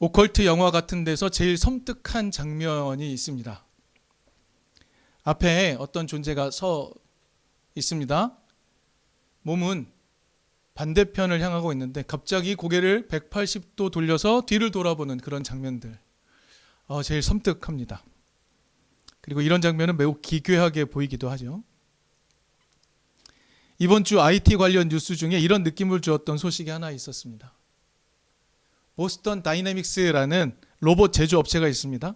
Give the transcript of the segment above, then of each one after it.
오컬트 영화 같은 데서 제일 섬뜩한 장면이 있습니다. 앞에 어떤 존재가 서 있습니다. 몸은 반대편을 향하고 있는데 갑자기 고개를 180도 돌려서 뒤를 돌아보는 그런 장면들. 제일 섬뜩합니다. 그리고 이런 장면은 매우 기괴하게 보이기도 하죠. 이번 주 IT 관련 뉴스 중에 이런 느낌을 주었던 소식이 하나 있었습니다. 보스턴 다이내믹스라는 로봇 제조업체가 있습니다.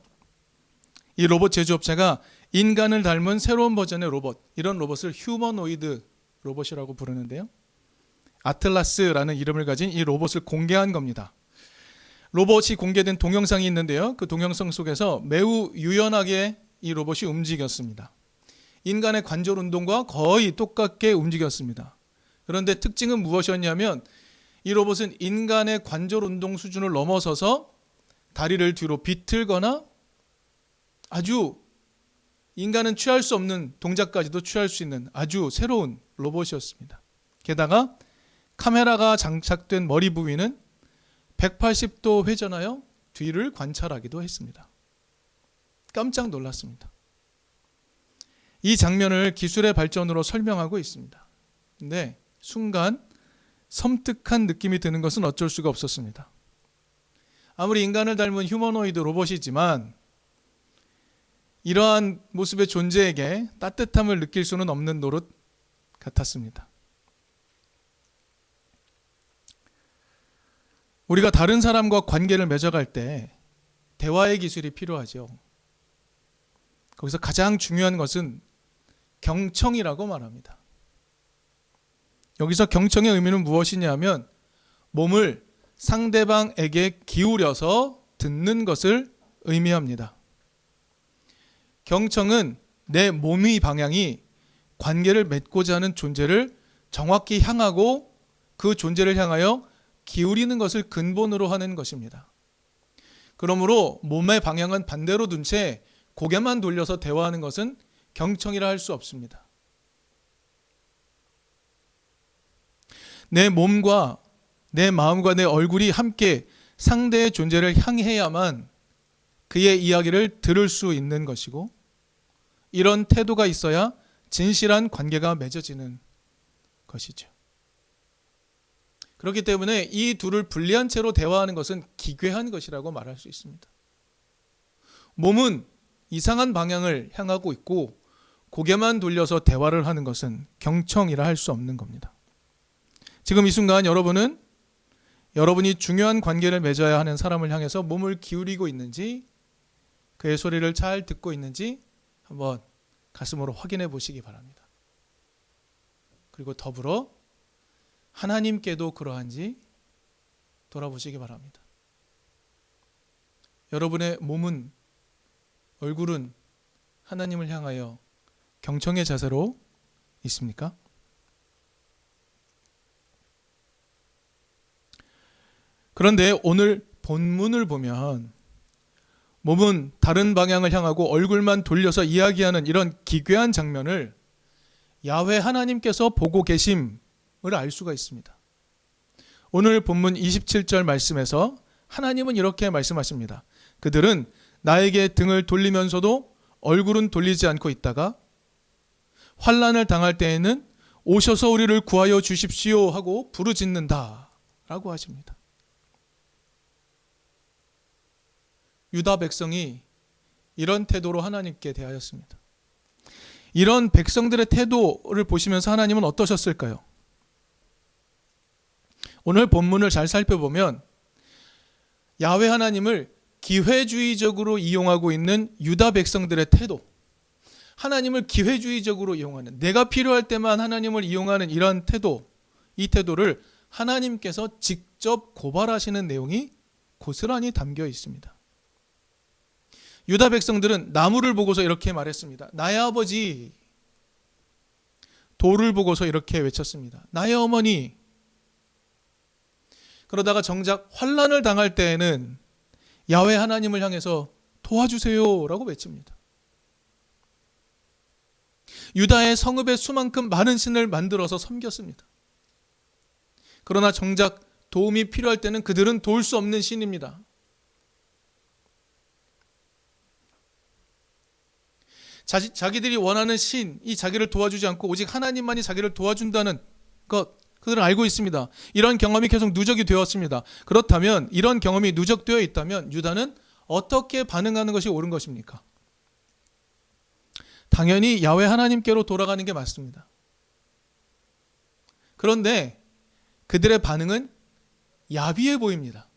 이 로봇 제조업체가 인간을 닮은 새로운 버전의 로봇, 이런 로봇을 휴머노이드 로봇이라고 부르는데요. 아틀라스라는 이름을 가진 이 로봇을 공개한 겁니다. 로봇이 공개된 동영상이 있는데요. 그 동영상 속에서 매우 유연하게 이 로봇이 움직였습니다. 인간의 관절 운동과 거의 똑같게 움직였습니다. 그런데 특징은 무엇이었냐면 이 로봇은 인간의 관절 운동 수준을 넘어서서 다리를 뒤로 비틀거나 아주 인간은 취할 수 없는 동작까지도 취할 수 있는 아주 새로운 로봇이었습니다. 게다가 카메라가 장착된 머리 부위는 180도 회전하여 뒤를 관찰하기도 했습니다. 깜짝 놀랐습니다. 이 장면을 기술의 발전으로 설명하고 있습니다. 근데 순간 섬뜩한 느낌이 드는 것은 어쩔 수가 없었습니다. 아무리 인간을 닮은 휴머노이드 로봇이지만 이러한 모습의 존재에게 따뜻함을 느낄 수는 없는 노릇 같았습니다. 우리가 다른 사람과 관계를 맺어갈 때 대화의 기술이 필요하죠. 거기서 가장 중요한 것은 경청이라고 말합니다. 여기서 경청의 의미는 무엇이냐면 몸을 상대방에게 기울여서 듣는 것을 의미합니다. 경청은 내 몸의 방향이 관계를 맺고자 하는 존재를 정확히 향하고 그 존재를 향하여 기울이는 것을 근본으로 하는 것입니다. 그러므로 몸의 방향은 반대로 둔 채 고개만 돌려서 대화하는 것은 경청이라 할 수 없습니다. 내 몸과 내 마음과 내 얼굴이 함께 상대의 존재를 향해야만 그의 이야기를 들을 수 있는 것이고 이런 태도가 있어야 진실한 관계가 맺어지는 것이죠. 그렇기 때문에 이 둘을 분리한 채로 대화하는 것은 기괴한 것이라고 말할 수 있습니다. 몸은 이상한 방향을 향하고 있고 고개만 돌려서 대화를 하는 것은 경청이라 할 수 없는 겁니다. 지금 이 순간 여러분은 여러분이 중요한 관계를 맺어야 하는 사람을 향해서 몸을 기울이고 있는지 그의 소리를 잘 듣고 있는지 한번 가슴으로 확인해 보시기 바랍니다. 그리고 더불어 하나님께도 그러한지 돌아보시기 바랍니다. 여러분의 몸은, 얼굴은 하나님을 향하여 경청의 자세로 있습니까? 그런데 오늘 본문을 보면 몸은 다른 방향을 향하고 얼굴만 돌려서 이야기하는 이런 기괴한 장면을 야훼 하나님께서 보고 계심을 알 수가 있습니다. 오늘 본문 27절 말씀에서 하나님은 이렇게 말씀하십니다. 그들은 나에게 등을 돌리면서도 얼굴은 돌리지 않고 있다가 환난을 당할 때에는 오셔서 우리를 구하여 주십시오 하고 부르짖는다 라고 하십니다. 유다 백성이 이런 태도로 하나님께 대하였습니다. 이런 백성들의 태도를 보시면서 하나님은 어떠셨을까요? 오늘 본문을 잘 살펴보면 야훼 하나님을 기회주의적으로 이용하고 있는 유다 백성들의 태도, 하나님을 기회주의적으로 이용하는, 내가 필요할 때만 하나님을 이용하는 이런 태도, 이 태도를 하나님께서 직접 고발하시는 내용이 고스란히 담겨 있습니다. 유다 백성들은 나무를 보고서 이렇게 말했습니다. 나의 아버지. 돌을 보고서 이렇게 외쳤습니다. 나의 어머니. 그러다가 정작 환난을 당할 때에는 야훼 하나님을 향해서 도와주세요 라고 외칩니다. 유다의 성읍에 수만큼 많은 신을 만들어서 섬겼습니다. 그러나 정작 도움이 필요할 때는 그들은 도울 수 없는 신입니다. 자기들이 원하는 신이 자기를 도와주지 않고 오직 하나님만이 자기를 도와준다는 것, 그들은 알고 있습니다. 이런 경험이 계속 누적이 되었습니다. 그렇다면 이런 경험이 누적되어 있다면 유다는 어떻게 반응하는 것이 옳은 것입니까? 당연히 야훼 하나님께로 돌아가는 게 맞습니다. 그런데 그들의 반응은 야비해 보입니다.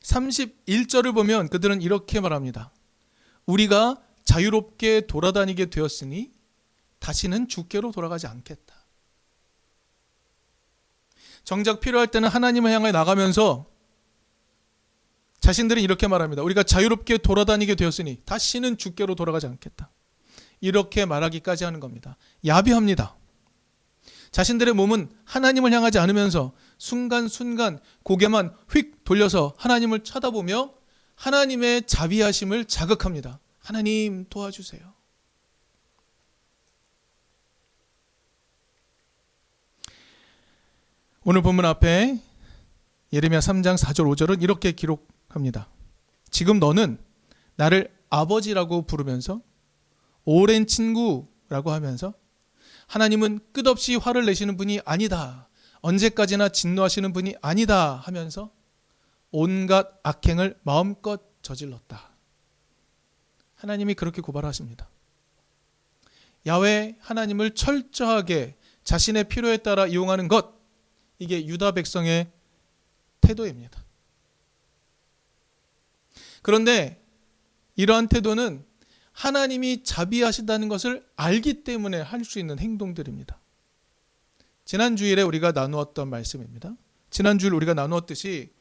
31절을 보면 그들은 이렇게 말합니다. 우리가 자유롭게 돌아다니게 되었으니 다시는 주께로 돌아가지 않겠다. 정작 필요할 때는 하나님을 향해 나가면서 자신들은 이렇게 말합니다. 우리가 자유롭게 돌아다니게 되었으니 다시는 주께로 돌아가지 않겠다. 이렇게 말하기까지 하는 겁니다. 야비합니다. 자신들의 몸은 하나님을 향하지 않으면서 순간순간 고개만 휙 돌려서 하나님을 쳐다보며 하나님의 자비하심을 자극합니다. 하나님 도와주세요. 오늘 본문 앞에 예레미야 3장 4절 5절은 이렇게 기록합니다. 지금 너는 나를 아버지라고 부르면서 오랜 친구라고 하면서 하나님은 끝없이 화를 내시는 분이 아니다. 언제까지나 진노하시는 분이 아니다 하면서 온갖 악행을 마음껏 저질렀다. 하나님이 그렇게 고발하십니다. 야훼 하나님을 철저하게 자신의 필요에 따라 이용하는 것, 이게 유다 백성의 태도입니다. 그런데 이러한 태도는 하나님이 자비하시다는 것을 알기 때문에 할 수 있는 행동들입니다. 지난 주일에 우리가 나누었던 말씀입니다. 지난 주일 우리가 나누었듯이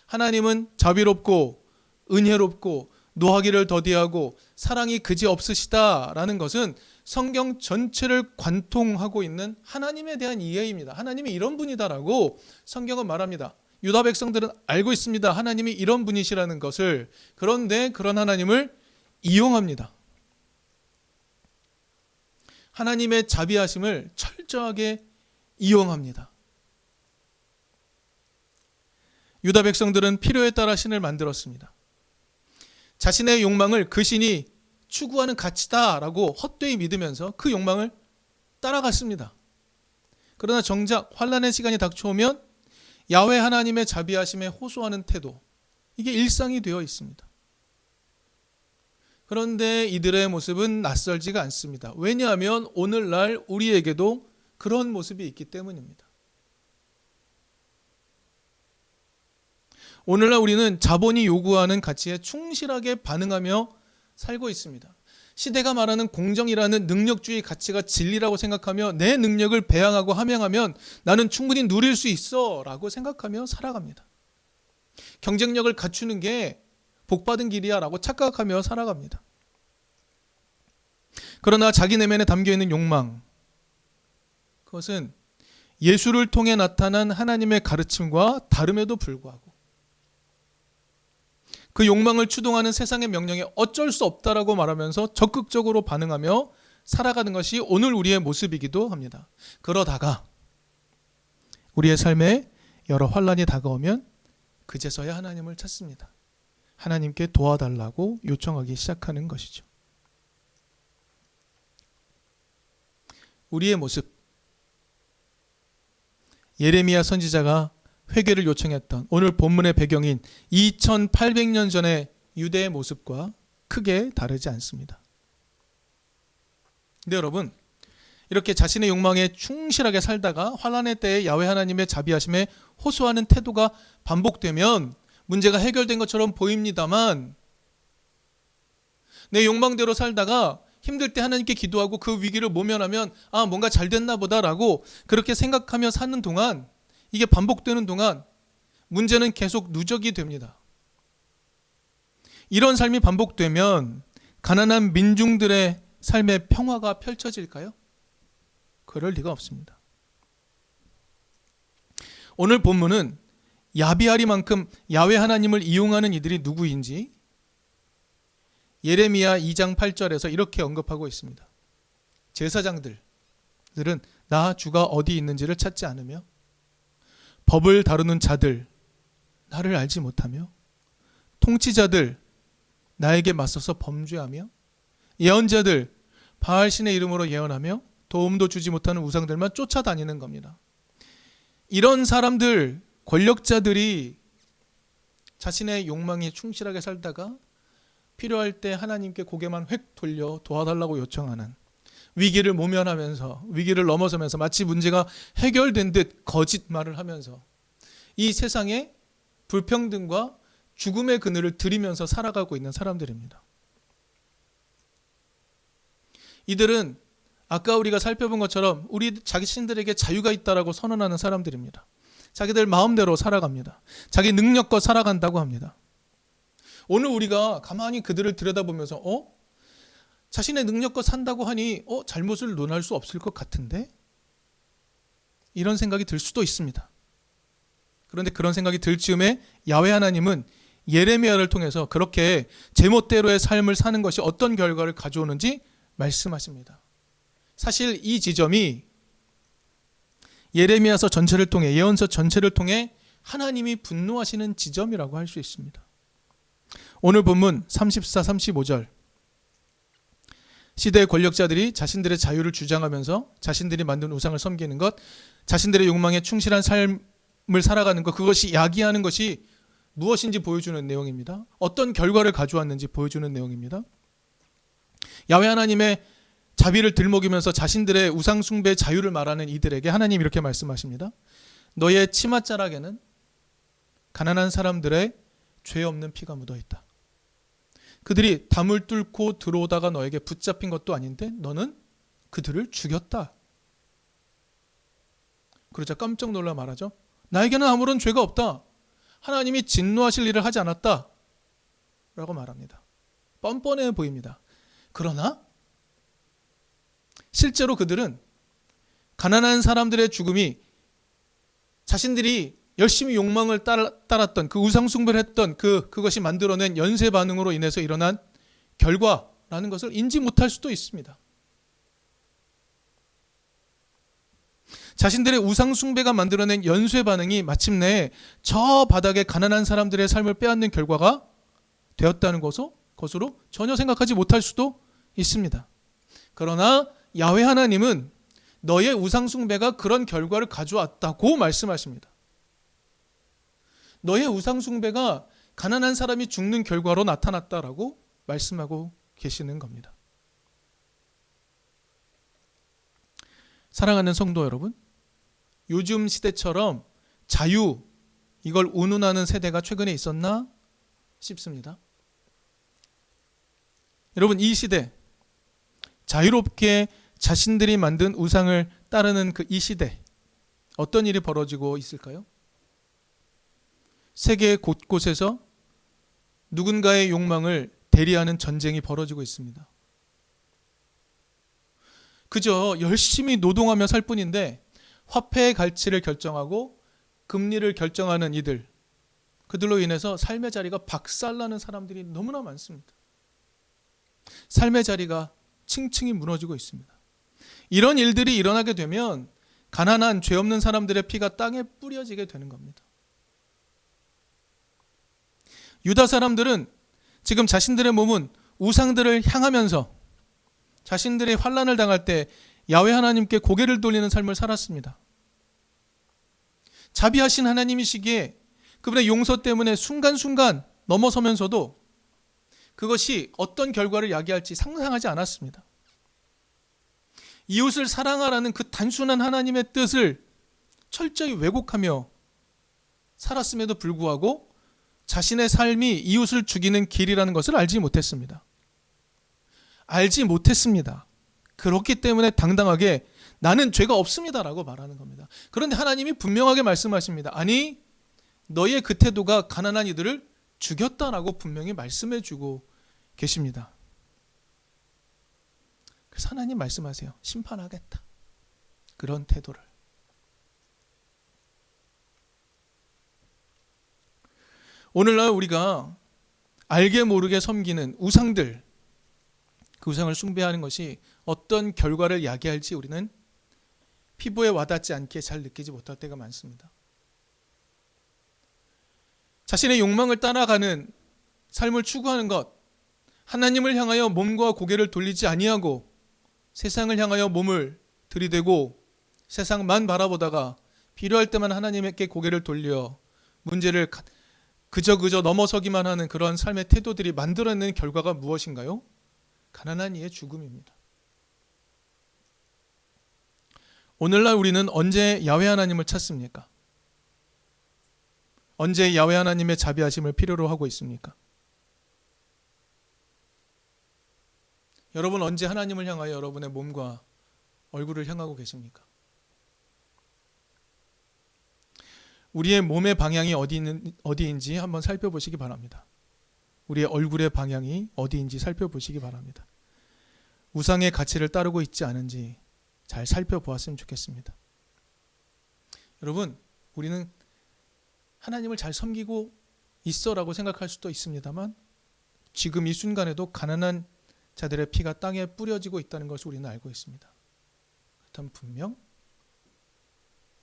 하나님은 자비롭고 은혜롭고 노하기를 더디하고 사랑이 그지없으시다라는 것은 성경 전체를 관통하고 있는 하나님에 대한 이해입니다. 하나님이 이런 분이다라고 성경은 말합니다. 유다 백성들은 알고 있습니다. 하나님이 이런 분이시라는 것을. 그런데 그런 하나님을 이용합니다. 하나님의 자비하심을 철저하게 이용합니다. 유다 백성들은 필요에 따라 신을 만들었습니다. 자신의 욕망을 그 신이 추구하는 가치다라고 헛되이 믿으면서 그 욕망을 따라갔습니다. 그러나 정작 환난의 시간이 닥쳐오면 야훼 하나님의 자비하심에 호소하는 태도, 이게 일상이 되어 있습니다. 그런데 이들의 모습은 낯설지가 않습니다. 왜냐하면 오늘날 우리에게도 그런 모습이 있기 때문입니다. 오늘날 우리는 자본이 요구하는 가치에 충실하게 반응하며 살고 있습니다. 시대가 말하는 공정이라는 능력주의 가치가 진리라고 생각하며 내 능력을 배양하고 함양하면 나는 충분히 누릴 수 있어 라고 생각하며 살아갑니다. 경쟁력을 갖추는 게 복받은 길이야 라고 착각하며 살아갑니다. 그러나 자기 내면에 담겨있는 욕망, 그것은 예수를 통해 나타난 하나님의 가르침과 다름에도 불구하고 그 욕망을 추동하는 세상의 명령에 어쩔 수 없다라고 말하면서 적극적으로 반응하며 살아가는 것이 오늘 우리의 모습이기도 합니다. 그러다가 우리의 삶에 여러 환난이 다가오면 그제서야 하나님을 찾습니다. 하나님께 도와달라고 요청하기 시작하는 것이죠. 우리의 모습, 예레미야 선지자가 회개를 요청했던 오늘 본문의 배경인 2800년 전의 유대의 모습과 크게 다르지 않습니다. 근데 여러분, 이렇게 자신의 욕망에 충실하게 살다가 환난의 때에 야훼 하나님의 자비하심에 호소하는 태도가 반복되면 문제가 해결된 것처럼 보입니다만, 내 욕망대로 살다가 힘들 때 하나님께 기도하고 그 위기를 모면하면 뭔가 잘 됐나 보다라고 그렇게 생각하며 사는 동안, 이게 반복되는 동안 문제는 계속 누적이 됩니다. 이런 삶이 반복되면 가난한 민중들의 삶의 평화가 펼쳐질까요? 그럴 리가 없습니다. 오늘 본문은 야비하리만큼 야훼 하나님을 이용하는 이들이 누구인지 예레미야 2장 8절에서 이렇게 언급하고 있습니다. 제사장들은 나 주가 어디 있는지를 찾지 않으며 법을 다루는 자들 나를 알지 못하며 통치자들 나에게 맞서서 범죄하며 예언자들 바알신의 이름으로 예언하며 도움도 주지 못하는 우상들만 쫓아다니는 겁니다. 이런 사람들, 권력자들이 자신의 욕망에 충실하게 살다가 필요할 때 하나님께 고개만 획 돌려 도와달라고 요청하는, 위기를 모면하면서 위기를 넘어서면서 마치 문제가 해결된 듯 거짓말을 하면서 이 세상에 불평등과 죽음의 그늘을 들이면서 살아가고 있는 사람들입니다. 이들은 아까 우리가 살펴본 것처럼 우리 자신들에게 자유가 있다라고 선언하는 사람들입니다. 자기들 마음대로 살아갑니다. 자기 능력껏 살아간다고 합니다. 오늘 우리가 가만히 그들을 들여다보면서 자신의 능력껏 산다고 하니 잘못을 논할 수 없을 것 같은데? 이런 생각이 들 수도 있습니다. 그런데 그런 생각이 들 즈음에 야훼 하나님은 예레미야를 통해서 그렇게 제멋대로의 삶을 사는 것이 어떤 결과를 가져오는지 말씀하십니다. 사실 이 지점이 예레미야서 전체를 통해, 예언서 전체를 통해 하나님이 분노하시는 지점이라고 할 수 있습니다. 오늘 본문 34, 35절, 시대의 권력자들이 자신들의 자유를 주장하면서 자신들이 만든 우상을 섬기는 것, 자신들의 욕망에 충실한 삶을 살아가는 것, 그것이 야기하는 것이 무엇인지 보여주는 내용입니다. 어떤 결과를 가져왔는지 보여주는 내용입니다. 야훼 하나님의 자비를 들먹이면서 자신들의 우상 숭배의 자유를 말하는 이들에게 하나님 이렇게 말씀하십니다. 너의 치맛자락에는 가난한 사람들의 죄 없는 피가 묻어있다. 그들이 담을 뚫고 들어오다가 너에게 붙잡힌 것도 아닌데 너는 그들을 죽였다. 그러자 깜짝 놀라 말하죠. 나에게는 아무런 죄가 없다. 하나님이 진노하실 일을 하지 않았다. 라고 말합니다. 뻔뻔해 보입니다. 그러나 실제로 그들은 가난한 사람들의 죽음이 자신들이 열심히 욕망을 따랐던 그 우상숭배를 했던 그것이 만들어낸 연쇄 반응으로 인해서 일어난 결과라는 것을 인지 못할 수도 있습니다. 자신들의 우상숭배가 만들어낸 연쇄 반응이 마침내 저 바닥의 가난한 사람들의 삶을 빼앗는 결과가 되었다는 것으로 전혀 생각하지 못할 수도 있습니다. 그러나 야훼 하나님은 너의 우상숭배가 그런 결과를 가져왔다고 말씀하십니다. 너의 우상숭배가 가난한 사람이 죽는 결과로 나타났다라고 말씀하고 계시는 겁니다. 사랑하는 성도 여러분, 요즘 시대처럼 자유, 이걸 운운하는 세대가 최근에 있었나 싶습니다. 여러분, 이 시대, 자유롭게 자신들이 만든 우상을 따르는 이 시대, 어떤 일이 벌어지고 있을까요? 세계 곳곳에서 누군가의 욕망을 대리하는 전쟁이 벌어지고 있습니다. 그저 열심히 노동하며 살 뿐인데 화폐의 가치를 결정하고 금리를 결정하는 이들, 그들로 인해서 삶의 자리가 박살나는 사람들이 너무나 많습니다. 삶의 자리가 층층이 무너지고 있습니다. 이런 일들이 일어나게 되면 가난한 죄 없는 사람들의 피가 땅에 뿌려지게 되는 겁니다. 유다 사람들은 지금 자신들의 몸은 우상들을 향하면서 자신들이 환난을 당할 때 야훼 하나님께 고개를 돌리는 삶을 살았습니다. 자비하신 하나님이시기에 그분의 용서 때문에 순간순간 넘어서면서도 그것이 어떤 결과를 야기할지 상상하지 않았습니다. 이웃을 사랑하라는 그 단순한 하나님의 뜻을 철저히 왜곡하며 살았음에도 불구하고 자신의 삶이 이웃을 죽이는 길이라는 것을 알지 못했습니다. 그렇기 때문에 당당하게 나는 죄가 없습니다라고 말하는 겁니다. 그런데 하나님이 분명하게 말씀하십니다. 아니, 너의 그 태도가 가난한 이들을 죽였다라고 분명히 말씀해주고 계십니다. 그래서 하나님 말씀하세요. 심판하겠다. 그런 태도를. 오늘날 우리가 알게 모르게 섬기는 우상들, 그 우상을 숭배하는 것이 어떤 결과를 야기할지 우리는 피부에 와닿지 않게 잘 느끼지 못할 때가 많습니다. 자신의 욕망을 따라가는 삶을 추구하는 것, 하나님을 향하여 몸과 고개를 돌리지 아니하고 세상을 향하여 몸을 들이대고 세상만 바라보다가 필요할 때만 하나님께 고개를 돌려 문제를 그저 넘어서기만 하는 그런 삶의 태도들이 만들어내는 결과가 무엇인가요? 가난한 이의 죽음입니다. 오늘날 우리는 언제 야훼 하나님을 찾습니까? 언제 야훼 하나님의 자비하심을 필요로 하고 있습니까? 여러분 언제 하나님을 향하여 여러분의 몸과 얼굴을 향하고 계십니까? 우리의 몸의 방향이 어디인지 한번 살펴보시기 바랍니다. 우리의 얼굴의 방향이 어디인지 살펴보시기 바랍니다. 우상의 가치를 따르고 있지 않은지 잘 살펴보았으면 좋겠습니다. 여러분, 우리는 하나님을 잘 섬기고 있어라고 생각할 수도 있습니다만 지금 이 순간에도 가난한 자들의 피가 땅에 뿌려지고 있다는 것을 우리는 알고 있습니다. 그렇다면 분명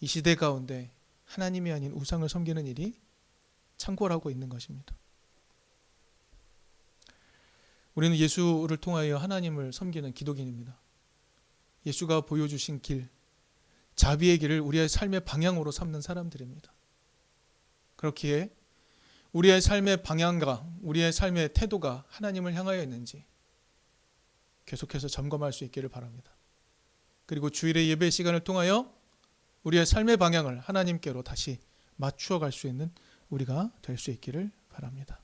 이 시대 가운데 하나님이 아닌 우상을 섬기는 일이 창궐하고 있는 것입니다. 우리는 예수를 통하여 하나님을 섬기는 기독인입니다. 예수가 보여주신 길, 자비의 길을 우리의 삶의 방향으로 삼는 사람들입니다. 그렇기에 우리의 삶의 방향과 우리의 삶의 태도가 하나님을 향하여 있는지 계속해서 점검할 수 있기를 바랍니다. 그리고 주일의 예배 시간을 통하여 우리의 삶의 방향을 하나님께로 다시 맞추어 갈 수 있는 우리가 될 수 있기를 바랍니다.